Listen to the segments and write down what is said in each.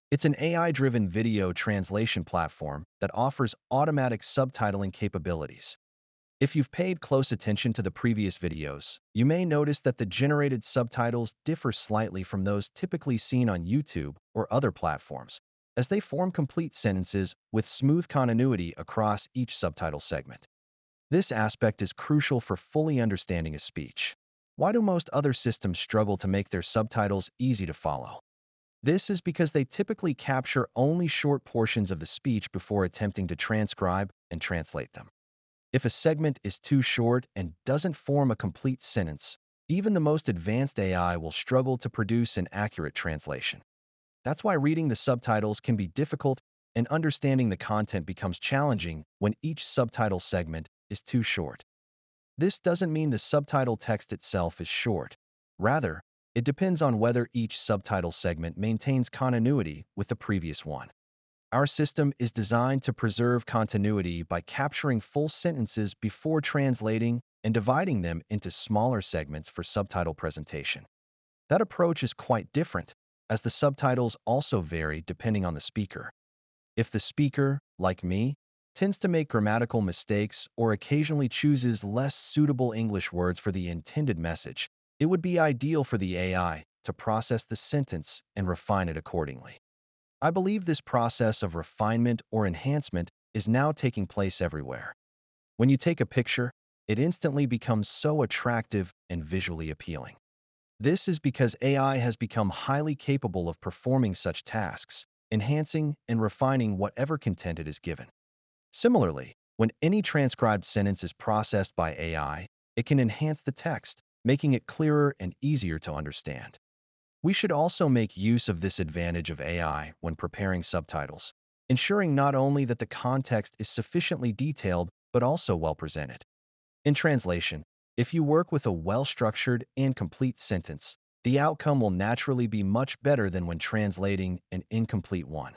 It's an AI-driven video translation platform that offers automatic subtitling capabilities. If you've paid close attention to the previous videos, you may notice that the generated subtitles differ slightly from those typically seen on YouTube or other platforms, as they form complete sentences with smooth continuity across each subtitle segment. This aspect is crucial for fully understanding a speech. Why do most other systems struggle to make their subtitles easy to follow? This is because they typically capture only short portions of the speech before attempting to transcribe and translate them. If a segment is too short and doesn't form a complete sentence, even the most advanced AI will struggle to produce an accurate translation. That's why reading the subtitles can be difficult and understanding the content becomes challenging when each subtitle segment is too short. This doesn't mean the subtitle text itself is short. Rather, it depends on whether each subtitle segment maintains continuity with the previous one. Our system is designed to preserve continuity by capturing full sentences before translating and dividing them into smaller segments for subtitle presentation. That approach is quite different, as the subtitles also vary depending on the speaker. If the speaker, like me, tends to make grammatical mistakes or occasionally chooses less suitable English words for the intended message, it would be ideal for the AI to process the sentence and refine it accordingly. I believe this process of refinement or enhancement is now taking place everywhere. When you take a picture, it instantly becomes so attractive and visually appealing. This is because AI has become highly capable of performing such tasks, enhancing and refining whatever content it is given. Similarly, when any transcribed sentence is processed by AI, it can enhance the text, making it clearer and easier to understand. We should also make use of this advantage of AI when preparing subtitles, ensuring not only that the context is sufficiently detailed but also well presented. In translation, if you work with a well-structured and complete sentence, the outcome will naturally be much better than when translating an incomplete one.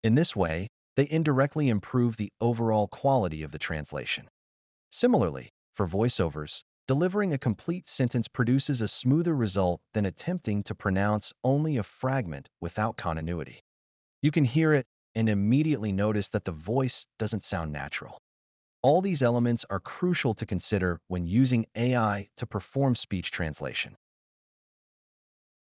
In this way, they indirectly improve the overall quality of the translation. Similarly, for voiceovers, delivering a complete sentence produces a smoother result than attempting to pronounce only a fragment without continuity. You can hear it and immediately notice that the voice doesn't sound natural. All these elements are crucial to consider when using AI to perform speech translation.